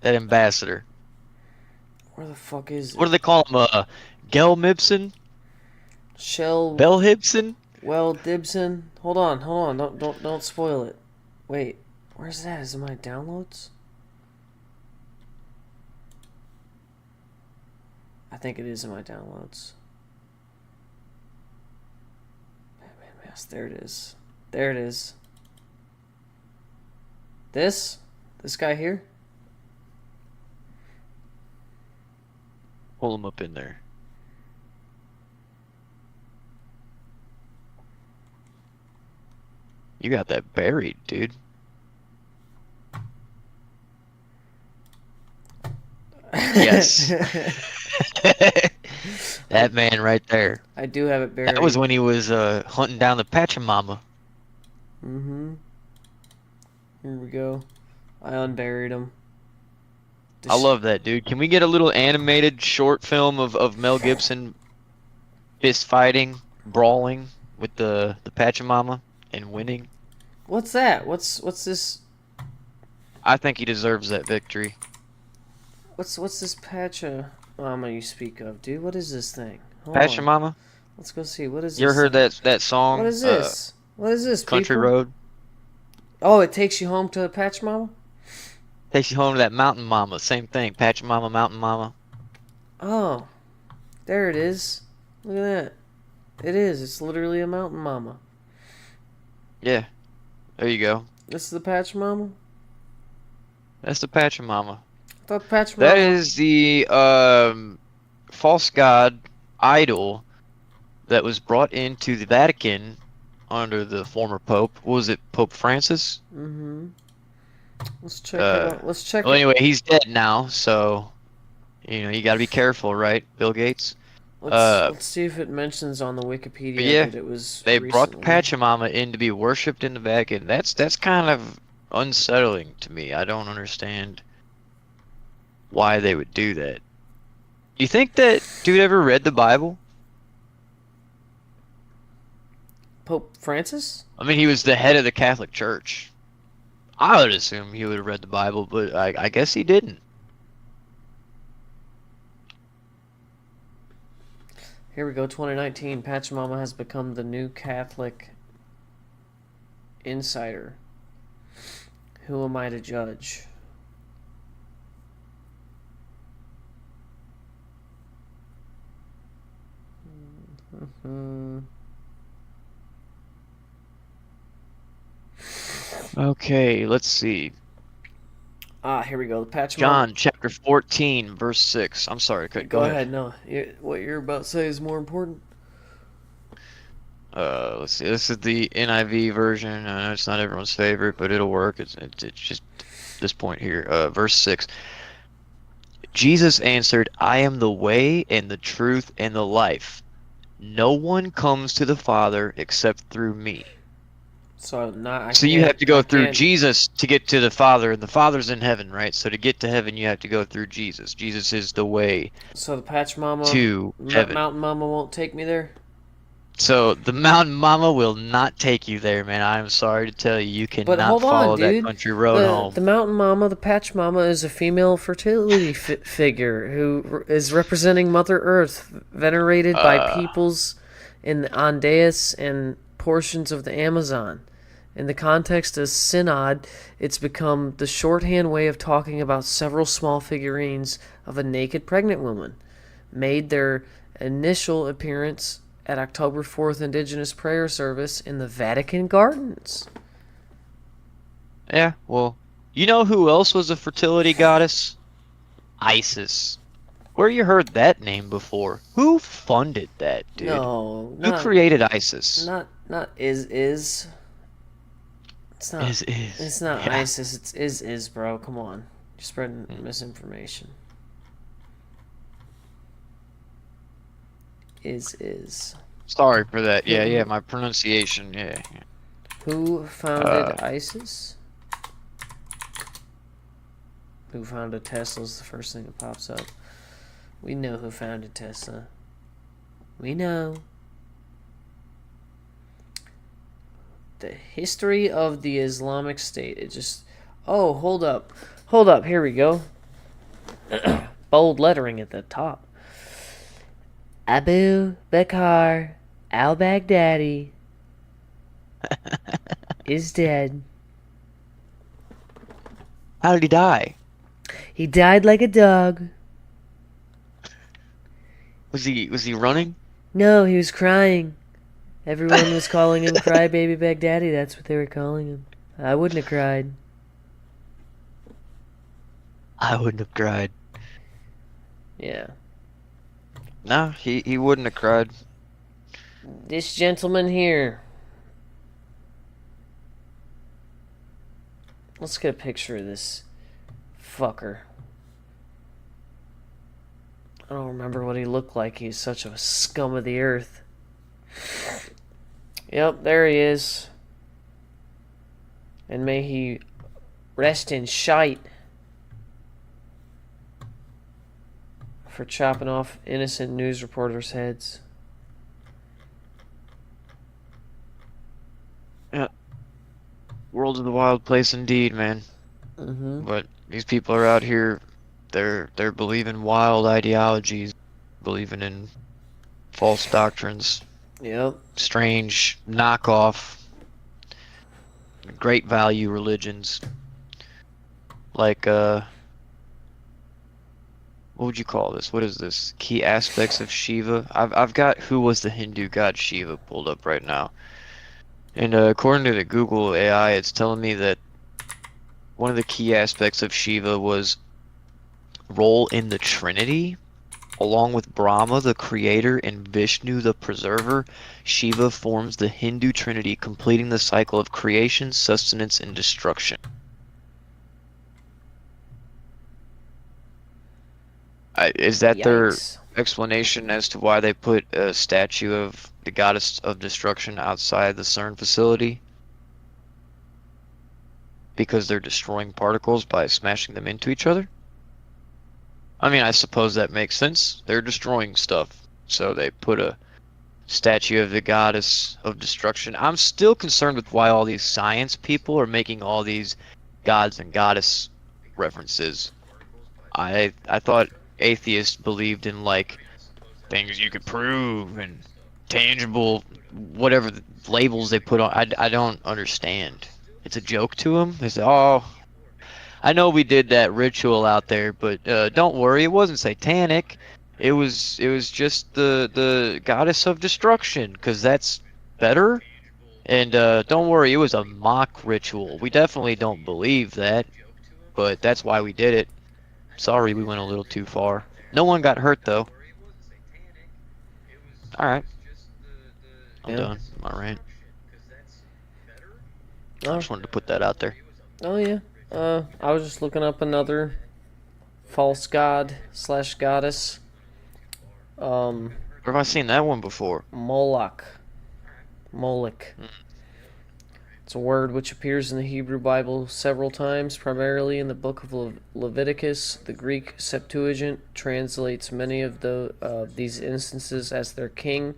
ambassador? where the fuck is it? What do they call him? Gel Mibson? Shell Bell Hibson? Well Dibson. Hold on. Don't spoil it. Wait, where's that? Is it my downloads? I think it is in my downloads. Yes, there it is. There it is. This guy here? Pull him up in there. You got that buried, dude. Yes. That man right there. I do have it buried. That was when he was hunting down the Pachamama. Mm-hmm. Here we go. I unburied him. I love that, dude. Can we get a little animated short film of Mel Gibson fist fighting, brawling with the Pachamama and winning? What's that? What's this? I think he deserves that victory. What's this Mama you speak of, dude? What is this thing? Hold on. Pachamama? Let's go see. What is You ever this heard thing? that song? What is this? What is this, Country people? Road? Oh, it takes you home to the Pachamama? Takes you home to that Mountain Mama. Same thing. Pachamama, Mountain Mama. Oh, there it is. Look at that. It is. It's literally a mountain mama. Yeah. There you go. This is the Pachamama? That's the Pachamama. I thought Pachamama... That is the false god idol that was brought into the Vatican under the former Pope. What was it, Pope Francis? Mm-hmm. Let's check it out. Let's check Well, it. anyway, he's dead now, so you got to be careful, right, Bill Gates? Let's see if it mentions on the Wikipedia yeah, that it was they recently. brought the Pachamama in to be worshipped in the Vatican. That's kind of unsettling to me. I don't understand why they would do that. You think that dude ever read the Bible? Pope Francis? I mean, he was the head of the Catholic Church. I would assume he would have read the Bible, but I guess he didn't. Here we go, 2019. Pachamama has become the new Catholic insider. Who am I to judge? Okay, let's see. Here we go. The Pachamama. John chapter 14, verse 6. I'm sorry, Go ahead. No, what you're about to say is more important. Let's see. This is the NIV version. I know it's not everyone's favorite, but it'll work. It's just this point here. Verse 6. Jesus answered, I am the way and the truth and the life. No one comes to the Father except through me. So you have to go through Jesus to get to the Father, and the Father's in heaven, right? So to get to heaven, you have to go through Jesus. Jesus is the way So the Pachamama to heaven. Mountain Mama won't take me there? So the Mountain Mama will not take you there, man. I'm sorry to tell you, you But cannot hold on, follow that dude. country road home. The Mountain Mama, the Pachamama, is a female fertility figure who is representing Mother Earth, venerated by peoples in the Andes and portions of the Amazon. In the context of Synod, it's become the shorthand way of talking about several small figurines of a naked pregnant woman, made their initial appearance at October 4th Indigenous Prayer Service in the Vatican Gardens. Yeah, well, you know who else was a fertility goddess? Isis. Where you heard that name before? Who funded that, dude? No, Who created ISIS? Not is. It's not. Is. It's not Yeah. ISIS. It's is, bro. Come on, you're spreading misinformation. Is. Sorry for that. Yeah, my pronunciation. Yeah. Who founded ISIS? Who founded Tesla is the first thing that pops up. We know who founded Tesla. We know. The history of the Islamic State. It just... Oh, hold up. Hold up. Here we go. Bold lettering at the top. Abu Bakr al-Baghdadi is dead. How did he die? He died like a dog. Was he running? No, he was crying. Everyone was calling him Crybaby Baghdadi. That's what they were calling him. I wouldn't have cried. I wouldn't have cried. Yeah. No, he wouldn't have cried. This gentleman here. Let's get a picture of this fucker. I don't remember what he looked like. He's such a scum of the earth. Yep, there he is. And may he rest in shite for chopping off innocent news reporters' heads. Yeah. World is a wild place indeed, man. Mm-hmm. But these people are out here, they're believing wild ideologies, believing in false doctrines, Yep. strange knockoff, great value religions. Like what would you call this? What is this? Key aspects of Shiva. I've got who was the Hindu god Shiva pulled up right now. And according to the Google AI, it's telling me that one of the key aspects of Shiva was role in the Trinity. Along with Brahma, the creator, and Vishnu, the preserver, Shiva forms the Hindu trinity, completing the cycle of creation, sustenance, and destruction. Is that their Yikes. explanation as to why they put a statue of the goddess of destruction outside the CERN facility? Because they're destroying particles by smashing them into each other? I mean, I suppose that makes sense. They're destroying stuff, so they put a statue of the goddess of destruction. I'm still concerned with why all these science people are making all these gods and goddess references. I thought atheists believed in like things you could prove and tangible, whatever the labels they put on. I don't understand. It's a joke to them. They say, "Oh, I know we did that ritual out there, but don't worry, it wasn't satanic. It was just the goddess of destruction, 'cause that's better. And don't worry, it was a mock ritual. We definitely don't believe that, but that's why we did it. Sorry, we went a little too far. No one got hurt though. All right, I'm Yeah. done. All right. I Oh, just wanted to put that out there. oh yeah. I was just looking up another false god slash goddess. Where have I seen that one before? Moloch. Moloch. Hmm. It's a word which appears in the Hebrew Bible several times, primarily in the book of Leviticus. The Greek Septuagint translates many of these instances as their king,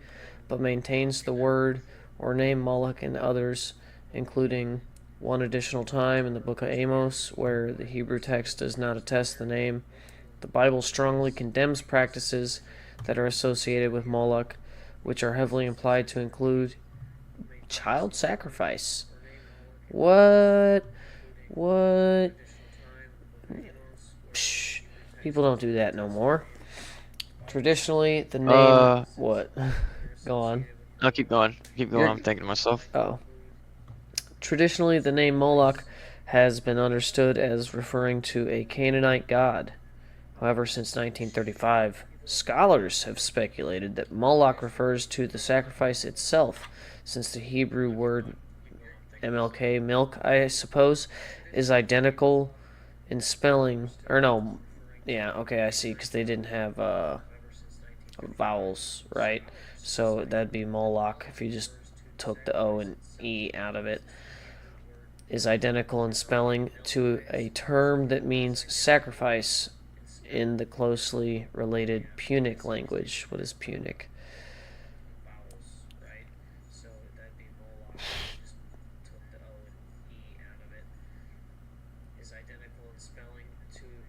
but maintains the word or name Moloch in others, including one additional time in the book of Amos, where the Hebrew text does not attest the name. The Bible strongly condemns practices that are associated with Moloch, which are heavily implied to include child sacrifice. What? What? Psh, people don't do that no more. Traditionally, the name. What? Go on. No, keep going. Keep going. You're. I'm thinking to myself. Oh. Traditionally, the name Moloch has been understood as referring to a Canaanite god. However, since 1935, scholars have speculated that Moloch refers to the sacrifice itself, since the Hebrew word MLK, milk, I suppose, is identical in spelling. Or no, yeah, okay, I see, because they didn't have vowels, right? So that'd be Moloch if you just took the O and E out of it. Is identical in spelling to a term that means sacrifice in the closely related Punic language. What is Punic?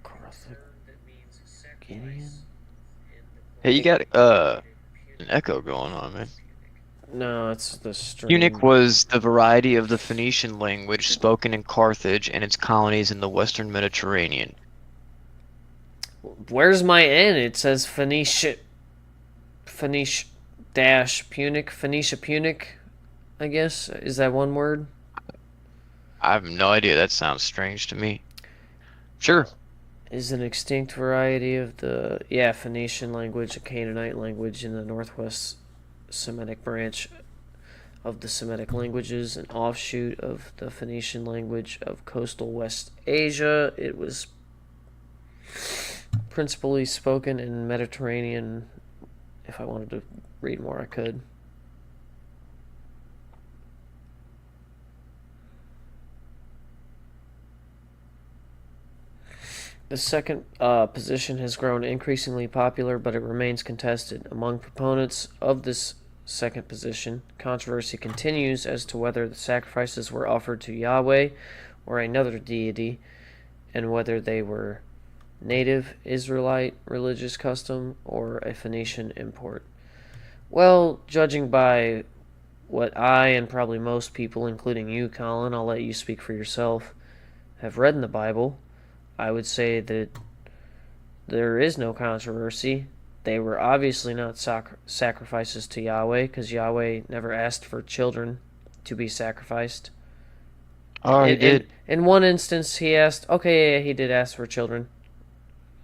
Carthaginian? Hey, you got an echo going on, man. No, it's the Punic stream. was the variety of the Phoenician language spoken in Carthage and its colonies in the western Mediterranean. Where's my N? It says Phoenicia dash Punic. Phoenicia Punic, I guess. Is that one word? I have no idea. That sounds strange to me. Sure. Is an extinct variety of the Phoenician language, a Canaanite language in the northwest Semitic branch of the Semitic languages, an offshoot of the Phoenician language of coastal West Asia. It was principally spoken in Mediterranean. If I wanted to read more, I could. The second position has grown increasingly popular, but it remains contested. Among proponents of this second position, controversy continues as to whether the sacrifices were offered to Yahweh or another deity, and whether they were native Israelite religious custom or a Phoenician import. Well, judging by what I and probably most people, including you, Colin, I'll let you speak for yourself, have read in the Bible, I would say that there is no controversy. They were obviously not sacrifices to Yahweh, because Yahweh never asked for children to be sacrificed. Oh, he did. In one instance, he asked. Okay, yeah, he did ask for children.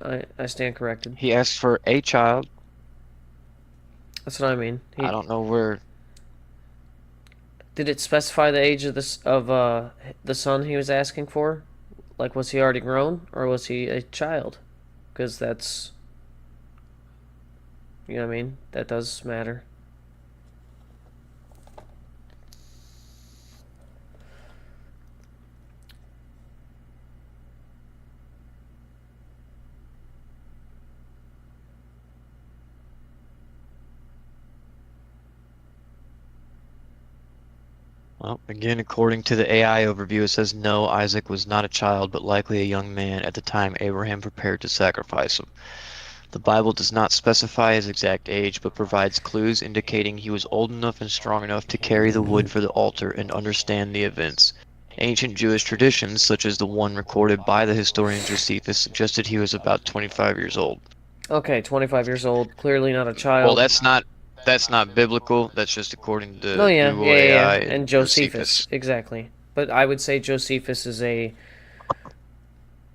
I stand corrected. He asked for a child. That's what I mean. I don't know where. Did it specify the age of the son he was asking for? Like, was he already grown, or was he a child? Because that's, you know what I mean? That does matter. Well, again, according to the AI overview, it says no, Isaac was not a child, but likely a young man at the time Abraham prepared to sacrifice him. The Bible does not specify his exact age, but provides clues indicating he was old enough and strong enough to carry the wood for the altar and understand the events. Ancient Jewish traditions, such as the one recorded by the historian Josephus, suggested he was about 25 years old. Okay, 25 years old, clearly not a child. Well, that's not biblical. That's just according to Oh yeah, Google yeah, AI and Josephus, exactly. But I would say Josephus is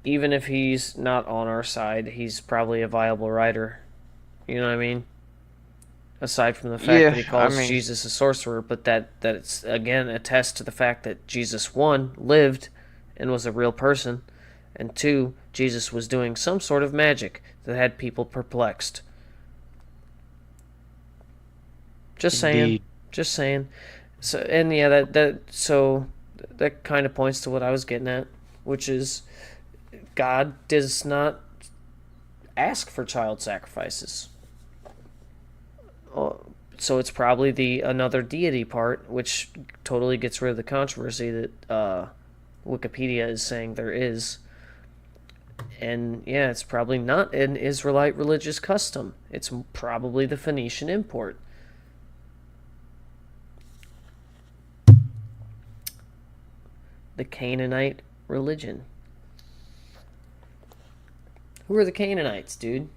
even if he's not on our side, he's probably a viable writer. You know what I mean? Aside from the fact that he calls Jesus a sorcerer, but that it's again attests to the fact that Jesus, one, lived and was a real person, and two, Jesus was doing some sort of magic that had people perplexed. Just saying. Indeed. Just saying. So, and yeah, that kind of points to what I was getting at, which is God does not ask for child sacrifices. So it's probably the another deity part, which totally gets rid of the controversy that Wikipedia is saying there is. And yeah, it's probably not an Israelite religious custom. It's probably the Phoenician import. The Canaanite religion. Who are the Canaanites, dude?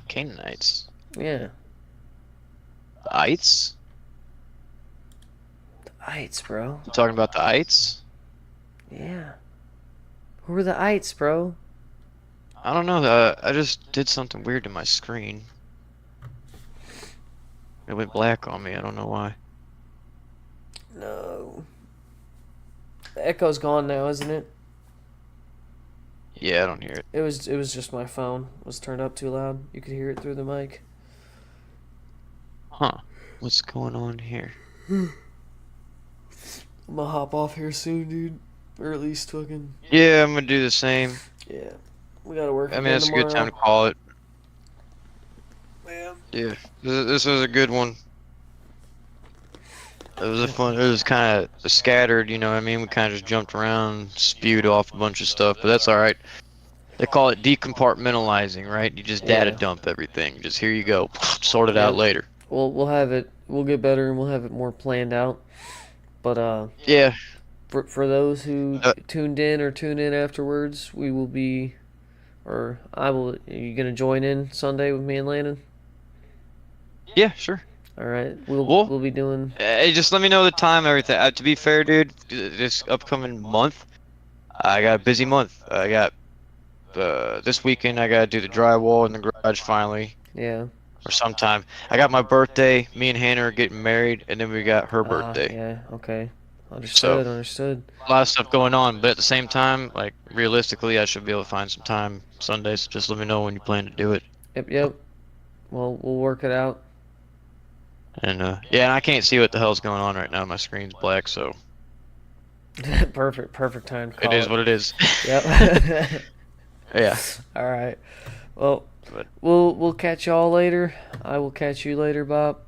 Canaanites. Yeah. The Ites? The Ites, bro. You talking about the Ites? Yeah. Who are the Ites, bro? I don't know. I just did something weird to my screen. It went black on me. I don't know why. No. The echo's gone now, isn't it? Yeah, I don't hear it. It was just my phone was turned up too loud. You could hear it through the mic. Huh. What's going on here? I'm gonna hop off here soon, dude. Or at least fucking... Yeah, I'm gonna do the same. Yeah. We gotta work I mean, again that's a good time to tomorrow. call it. Man. Yeah. This was a good one. It was a fun. It was kind of scattered, you know what I mean? We kind of just jumped around, spewed off a bunch of stuff, but that's all right. They call it decompartmentalizing, right? You just data dump everything. Just here you go, sort it out later. We'll have it. We'll get better and we'll have it more planned out. But yeah. For those who tuned in or tune in afterwards, we will be, or I will. Are you gonna join in Sunday with me and Landon? Yeah, sure. All right, we'll be doing. Hey, just let me know the time, everything. To be fair, dude, this upcoming month, I got a busy month. I got this weekend. I gotta do the drywall in the garage finally. Yeah. Or sometime. I got my birthday. Me and Hannah are getting married, and then we got her birthday. Yeah. Okay. Understood. A lot of stuff going on, but at the same time, like realistically, I should be able to find some time Sundays. Just let me know when you plan to do it. Yep. Well, we'll work it out. And yeah, and I can't see what the hell's going on right now. My screen's black, so Perfect time to call it is what it is. Yep. Yeah. All right. Well, But we'll catch y'all later. I will catch you later, Bob.